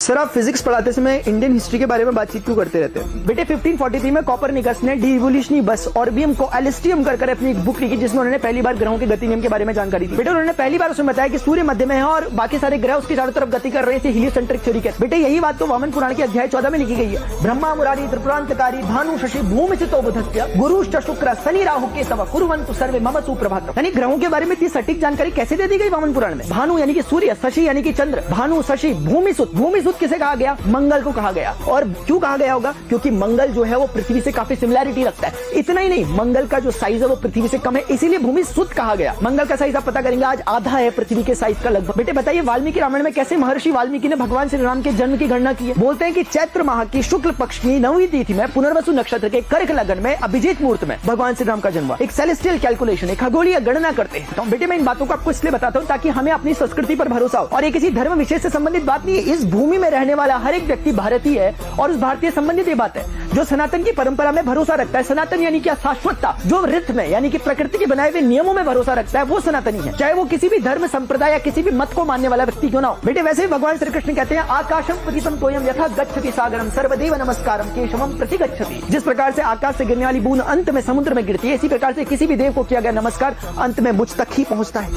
Sir, आप physics पढ़ाते समय इंडियन हिस्ट्री के बारे में बातचीत क्यों करते रहते हैं? बेटे 1543 में कोपरनिकस ने डिवोल्यूशनी बस ऑर्बियम को एलिस्टियम कर अपनी एक बुक लिखी, जिसमें उन्होंने पहली बार ग्रहों के गति नियम के बारे में जानकारी दी। बेटे उन्होंने पहली बार उसमें बताया कि सूर्य मध्य में है और बाकी सारे ग्रह उसके चारों तरफ गति कर रहे थे, हीलियोसेंट्रिक थ्योरी के। बेटे यही बात तो वामन पुराण के अध्याय 14 में लिखी गई है। ब्रह्मा मुरारी त्रिपुरांतकारी भानु शशि भूमि चितो बुधस्य गुरुश्च शुक्र शनि राहु केतव कुर्वन्तु सर्वे मम सुप्रभातम्। यानी ग्रहों के बारे में इतनी सटीक जानकारी कैसे दे दी गई वामन पुराण में? भानु यानी कि सूर्य, शशि यानी कि चंद्र, भानु शशि, भूमि सुत किसे कहा गया? मंगल को कहा गया। और क्यों कहा गया होगा? क्योंकि मंगल जो है वो पृथ्वी से काफी सिमिलैरिटी रखता है। इतना ही नहीं, मंगल का जो साइज है वो पृथ्वी से कम है, इसीलिए भूमि सुत कहा गया। मंगल का साइज आप पता करेंगे, आज आधा है पृथ्वी के साइज का लगभग। बेटे बताइए, वाल्मीकि रामायण में कैसे महर्षि वाल्मीकि ने भगवान श्री राम के जन्म की गणना की है? बोलते हैं कि चैत्र माह की शुक्ल पक्ष की 9वीं तिथि में पुनर्वसु नक्षत्र के कर्क लगन में अभिजीत मुहूर्त में भगवान श्री राम का जन्म हुआ। एक सेलेस्टियल कैलकुलेशन, एक खगोलीय गणना करते हैं। तो बेटे मैं इन बातों को आपको इसलिए बताता हूँ ताकि हमें अपनी संस्कृति पर भरोसा हो। और ये किसी धर्म विशेष से संबंधित बात नहीं है। इस भूमि में रहने वाला हर एक व्यक्ति भारतीय है और उस भारतीय संबंधित ये बात है। जो सनातन की परंपरा में भरोसा रखता है, सनातन यानी क्या? शाश्वतता। जो रिथ में यानी कि प्रकृति के बनाए हुए नियमों में भरोसा रखता है, वो सनातनी है, चाहे वो किसी भी धर्म संप्रदाय या किसी भी मत को मानने वाला व्यक्ति क्यों ना हो। बेटे वैसे ही भगवान श्री कृष्ण कहते हैं, आकाशम पतितम तोयम यथा गच्छति सागरम सर्वदेव नमस्कारम केशवम प्रति गच्छति। जिस प्रकार से आकाश से गिरने वाली बूंद अंत में समुद्र में गिरती है, इसी प्रकार से किसी भी देव को किया गया नमस्कार अंत में मुझ तक ही पहुंचता है।